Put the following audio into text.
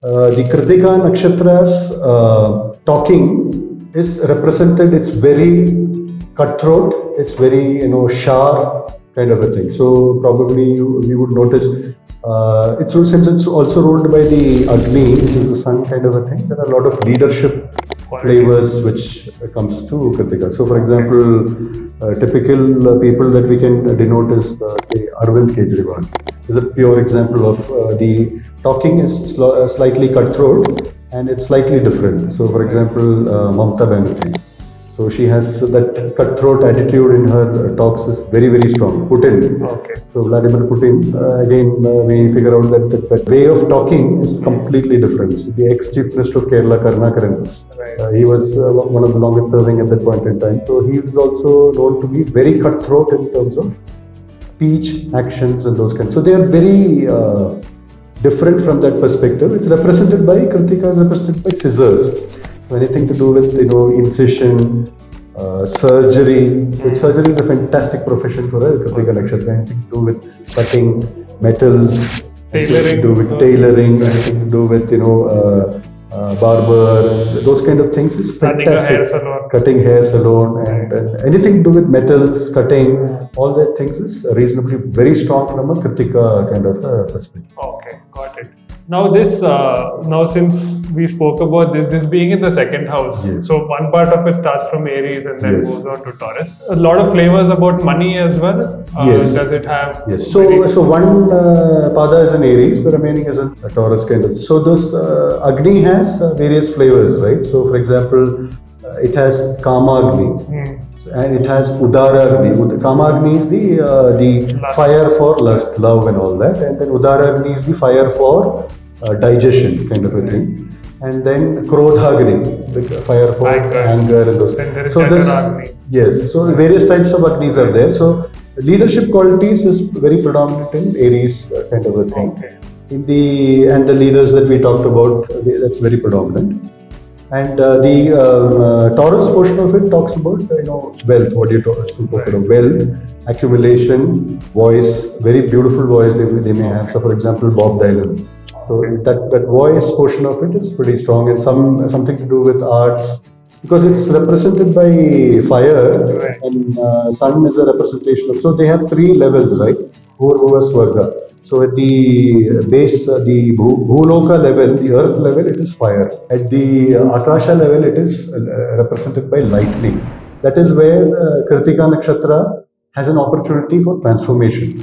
The Krittika Nakshatra's talking is represented, it's very cutthroat, it's very, sharp kind of a thing. So probably you would notice, since it's also ruled by the Agni, which is the sun kind of a thing, there are a lot of leadership flavors which comes to Krittika. So for example, typical people that we can denote is say Arvind Kejriwal is a pure example of the talking is slightly cutthroat and it's slightly different. So for example, Mamta Banerjee. So she has that cutthroat attitude in her talks is very, very strong. Putin. Okay. So Vladimir Putin, we figure out that way of talking is completely different. So the ex-chief minister of Kerala, Karnakaran, Right. he was one of the longest serving at that point in time. So he is also known to be very cutthroat in terms of speech, actions, and those kinds. So they are very different from that perspective. It's represented by Krittika is represented by scissors. So anything to do with incision, surgery. But surgery is a fantastic profession for a Krittika Nakshatra. Anything to do with cutting metals, anything to do with tailoring, anything to do with barber, and those kind of things is fantastic. Cutting hair salon and anything to do with metals, cutting, all that things is reasonably very strong from a Krittika kind of perspective. Okay, got it. Now since we spoke about this being in the second house, Yes. so one part of it starts from Aries and then Yes. goes on to Taurus. A lot of flavors about money as well. Yes. Does it have? Yes. So one pada is an Aries, the remaining is a Taurus kind of. So this Agni has various flavors, right? So for example, it has Kama Agni. And it has Udara Agni. Kama Agni is the Lust. fire for lust, love, and all that. And then Udara Agni is the fire for digestion, kind of a thing. And then Krodha Agni, the fire for anger and those. Then there is So this, Chandra Agni. yes. So various types of Agnis are there. So leadership qualities is very predominant in Aries kind of a thing. Okay. And the leaders that we talked about, that's very predominant. And the Taurus portion of it talks about wealth. What do you talk about? Wealth, accumulation, voice, very beautiful voice they may have. So for example, Bob Dylan. So that voice portion of it is pretty strong, and something to do with arts, because it's represented by fire, Right. and sun is a representation of. So they have three levels, right? Bhurva Swarga. So at the base, the Bhuloka level, the earth level, it is fire. At the Akasha level, it is represented by lightning. That is where Krittika Nakshatra has an opportunity for transformation.